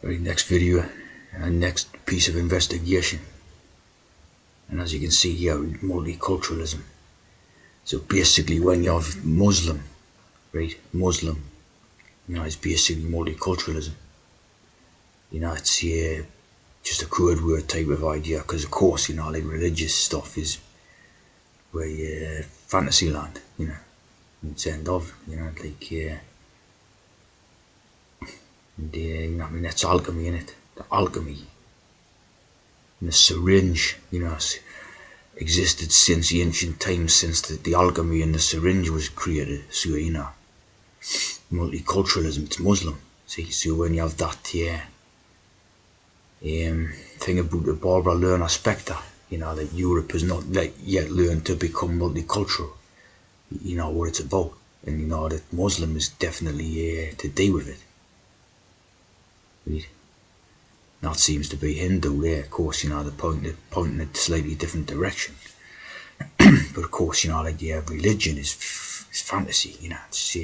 Right, next video and next piece of investigation. And as you can see here, multiculturalism. So basically when you have Muslim, right, Muslim, it's basically multiculturalism. It's just a code word type of idea, because of course, like religious stuff is where fantasy land, it's end of, that's alchemy in it. The alchemy. And the syringe, existed since the ancient times, since the alchemy and the syringe was created. So, multiculturalism, it's Muslim. See, so when you have that thing about the Barbara Learner spectre, that Europe has not yet learned to become multicultural, what it's about. And that Muslim is definitely to do with it. Right? That seems to be Hindu there, of course, they're pointing in a slightly different direction. But of course, religion is fantasy, it's,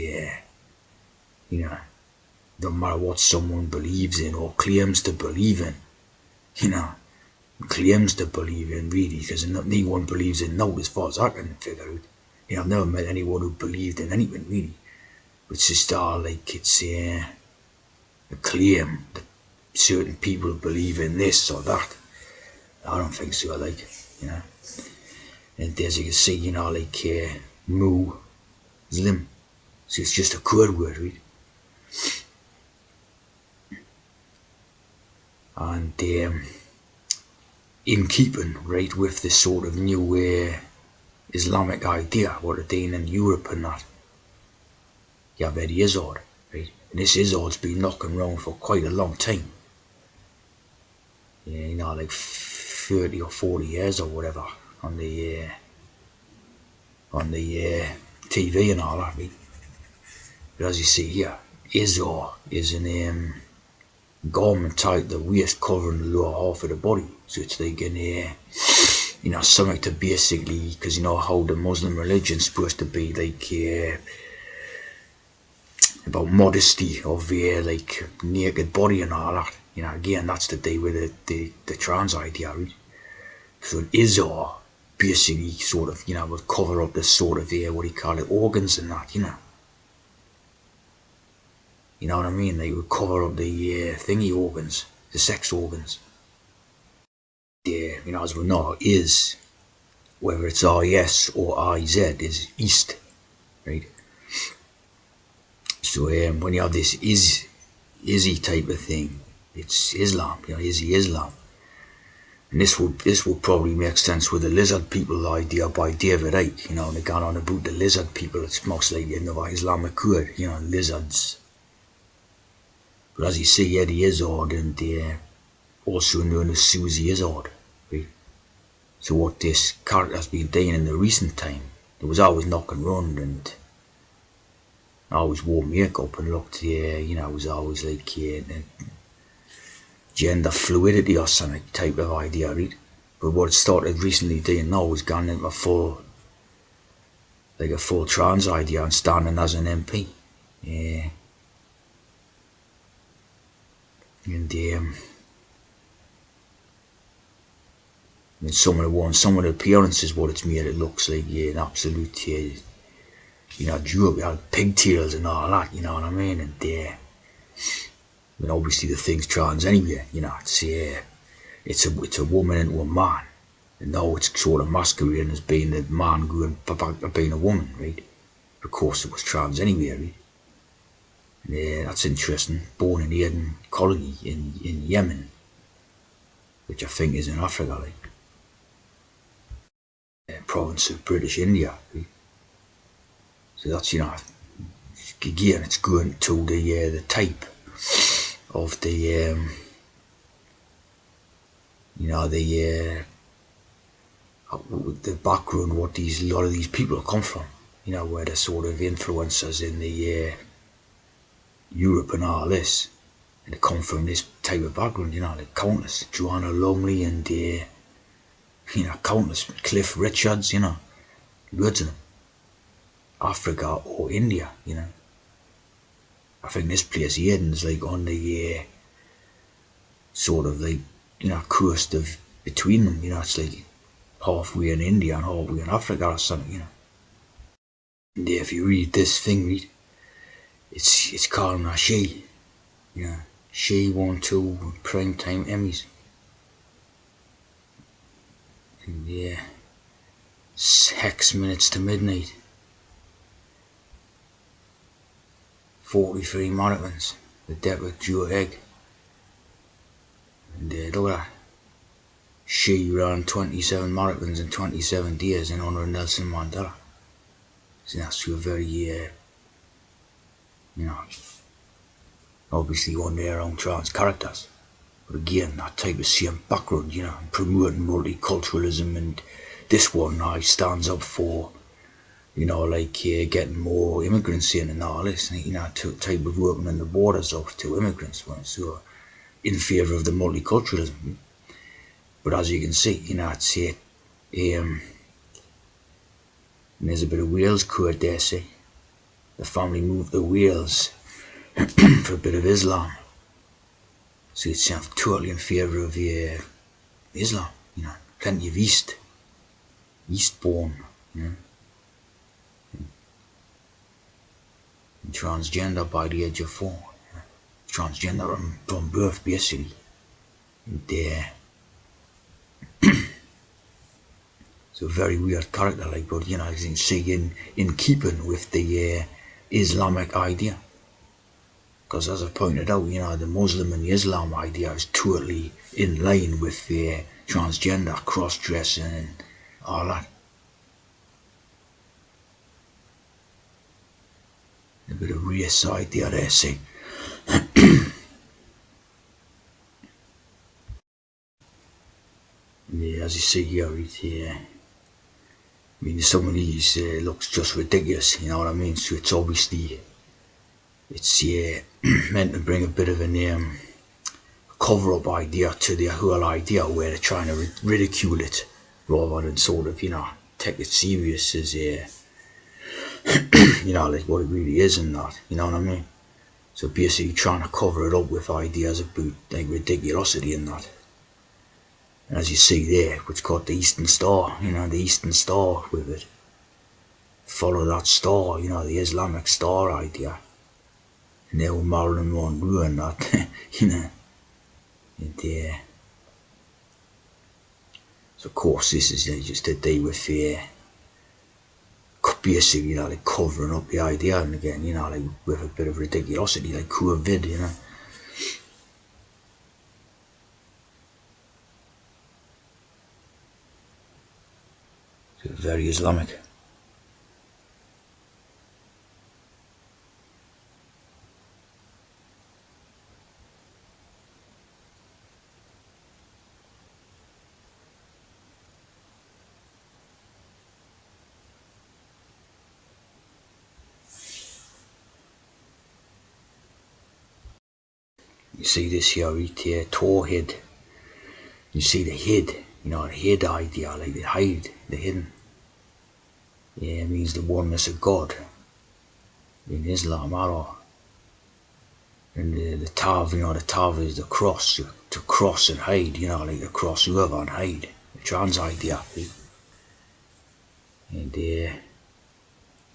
no matter what someone believes in or claims to believe in, claims to believe in really, because no one believes in no, as far as I can figure out. I've never met anyone who believed in anything really. It's just it's a claim that certain people believe in this or that. I don't think so, And as you can see, Muslim. So it's just a code word, right? And in keeping, right, with this sort of new Islamic idea, what they're doing in Europe and that, you have Eddie Izzard, right? And this Izzard's been knocking around for quite a long time. Like 30 or 40 years or whatever on the TV and all that, right? But as you see here, Izzard is an garment type, the waist covering the lower half of the body. So it's like something to basically, because how the Muslim religion's supposed to be like about modesty of like naked body and all that. Again, that's to do with the trans idea, right? So Izzard basically sort of, would cover up the sort of what do you call it, organs and that, You know what I mean? They would cover up the thingy organs, the sex organs. As we know, is, whether it's IS or IZ, is East, right? So when you have this Izzy type of thing, it's Islam, Izzy-Islam. And this would probably make sense with the lizard people idea by David Icke, and they got on about the lizard people. It's most likely another Islamic code, lizards. But as you see, Eddie Izzard and also known as Susie Izzard, right? So what this character's been doing in the recent time, it was always knocking around and always wore makeup and looked, it was always like gender fluidity or something type of idea, right? But what it started recently doing now is gone into a full trans idea and standing as an MP. And some of the appearances, what it's made, it looks like an absolute joke, pigtails and all that, you know what I mean? And obviously the thing's trans anyway, it's a woman into a man, and now it's sort of masquerading as being a man going back to being a woman, right? Of course it was trans anyway, right? And, that's interesting. Born in Aden colony in Yemen, which I think is in Africa, province of British India, right? So that's again, it's going to the type of the the background what a lot of these people come from, where they're sort of influencers in the Europe and all this, and they come from this type of background, like countless Joanna Lumley and countless Cliff Richards, loads of them. Africa or India, I think this place Eden's like on the sort of like, coast of between them, it's like halfway in India and halfway in Africa or something. And if you read this thing, it's called a she, she won 2 primetime Emmys. And yeah, 6 minutes to midnight, 43 marathons, the death of Joe Egg. And look at that. She ran 27 marathons in 27 days in honor of Nelson Mandela. So that's a very, obviously on their own trans characters. But again, that type of same background, promoting multiculturalism, and this one stands up for, getting more immigrants in and all this, type of opening the borders up to immigrants, so in favour of the multiculturalism. But as you can see, it's there's a bit of Wales code there, see. The family moved to Wales for a bit of Islam. So it's totally in favour of Islam, plenty of Eastbourne, and transgender by the age of 4. Transgender from birth, basically. And it's a very weird character, but as you can see, in keeping with the Islamic idea. Because as I pointed out, the Muslim and the Islam idea is totally in line with the transgender, cross-dressing and all that. A bit of race idea there, see. Yeah, as you see here, some of these looks just ridiculous, you know what I mean? So it's obviously, it's meant to bring a bit of a cover-up idea to the whole idea, where they're trying to ridicule it rather than sort of, take it serious as like what it really is and that, you know what I mean? So basically trying to cover it up with ideas about like ridiculosity and that. And as you see there, what's called the Eastern Star, the Eastern Star with it. Follow that star, the Islamic star idea. And they were Marilyn Monroe and that, And so of course this is just to do with basically, like covering up the idea, and again, like with a bit of ridiculosity, like COVID, So very Islamic. You see this here, Tawhid. You see the head, the head idea, like the hide, the hidden. Yeah, it means the oneness of God in Islam, Allah. And the Tav, the Tav is the cross, to cross and hide, like to cross over and hide. The trans idea. And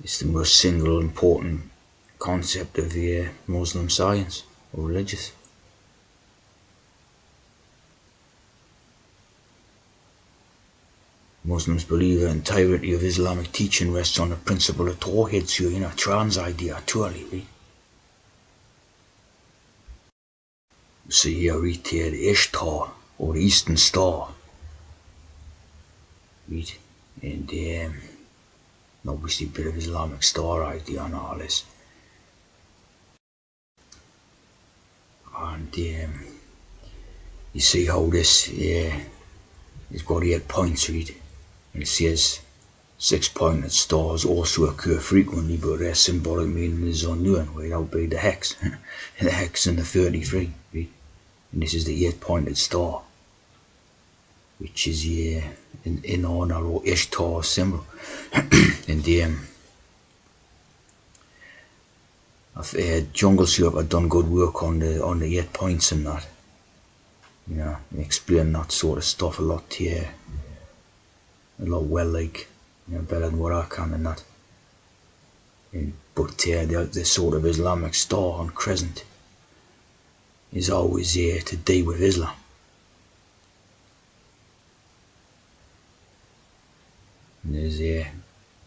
it's the most single important concept of Muslim science or religious. Muslims believe the entirety of Islamic teaching rests on the principle of Tawhid, so trans idea totally. See here, the Ishtar, or the Eastern Star. And obviously a bit of Islamic star idea and all this. And you see how this is got 8 points, and it says 6-pointed stars also occur frequently, but their symbolic meaning is unknown, without being the hex, the hex and the 33, and this is the 8-pointed star, which is in honor of Ishtar symbol. And Jungle Soup have done good work on the 8 points and that. and explain that sort of stuff a lot to you, a lot well, like, better than what I can in that. But the sort of Islamic star and crescent is always here to deal with Islam. And there's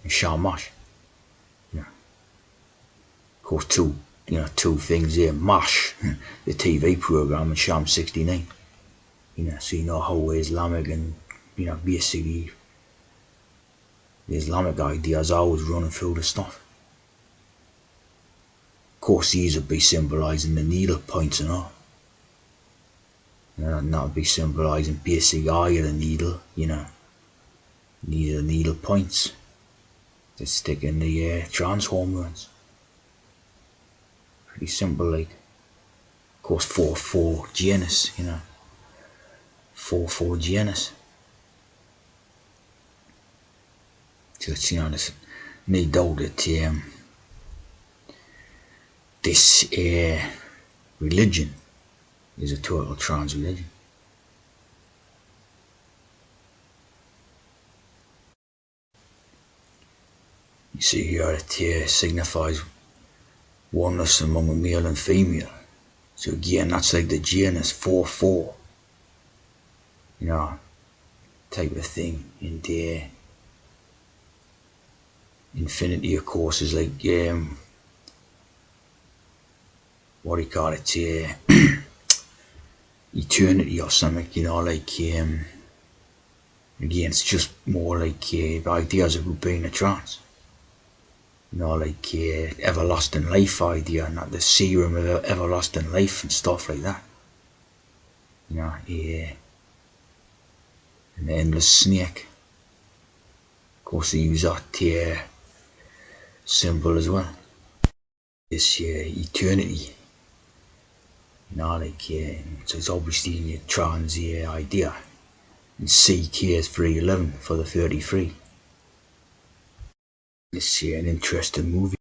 Shamash. Of course, two things here. MASH, the TV program, and Sham 69. So how Islamic and basically the Islamic ideas always running through the stuff. Of course, these would be symbolising the needle points and all. And that would be symbolising basic eye of the needle, needle points that stick in the trans hormones. Pretty simple, like. Of course, 4-4 Janus, 4-4 Janus. So it's, there's no doubt that this religion is a total trans religion. You see here it signifies oneness among the male and female. So again, that's like the Janus 4-4, type of thing. And infinity, of course, is like what do you call it? Eternity or something, like again, it's just more like ideas of being a trance. Like everlasting life idea, and that the serum of everlasting life and stuff like that. An endless snake. Of course, they use that symbol as well. This eternity. So it's obviously a trans idea. And CK is 311 for the 33. This an interesting movie.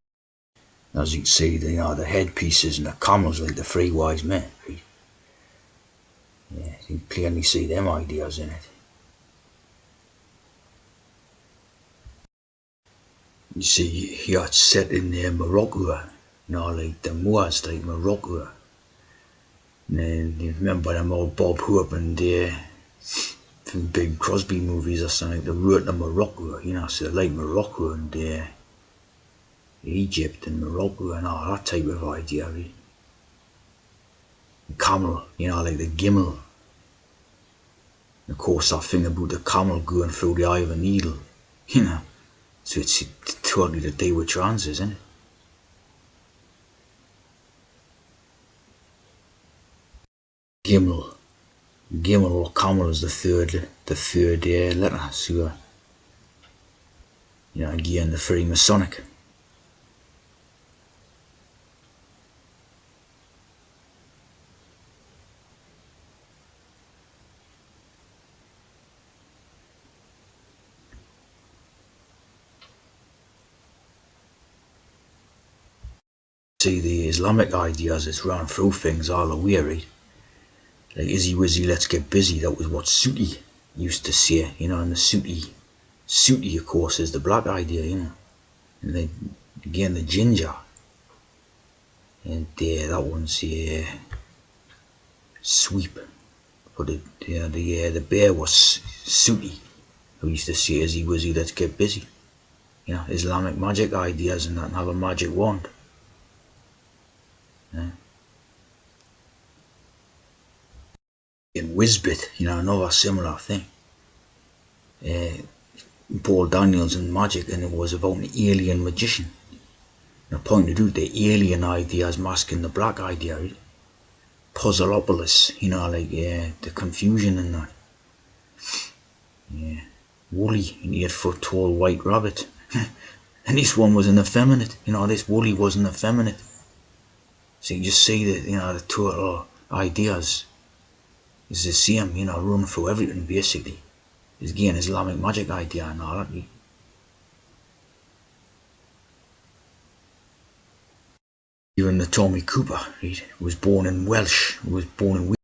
As you can see, the headpieces and the camels like the three wise men. Right? You can clearly see them ideas in it. You see here it's set in Morocco, like the Moors, like Morocco. And then you remember them old Bob Hope and from Big Crosby movies or something, the route to Morocco, so they like Morocco and Egypt and Morocco and all that type of idea, really. Camel, like the Gimel. And of course, that thing about the camel going through the eye of a needle, So it's totally to do with trans, isn't it? Gimel or camel is the third letter. So, again, the Freemasonic. See the Islamic ideas that's run through things all the way, right? Like Izzy-Wizzy, let's get busy. That was what Sooty used to say, and the Sooty, of course, is the black idea, And then, again, the ginger. And that one's sweep. But the bear was Sooty, who used to say Izzy-Wizzy, let's get busy. Islamic magic ideas and that, and have a magic wand. In Whizbit, another similar thing. Paul Daniels and Magic, and it was about an alien magician. The point to do the alien ideas masking the black idea, right? Puzzleopolis, like the confusion in that. Woolly, an 8-foot tall white rabbit. And this one was an effeminate, this Woolly was an effeminate. So you just see that, the total ideas is the same, running through everything basically. It's again Islamic magic idea and all that. Even the Tommy Cooper, right, was born in Welsh, was born in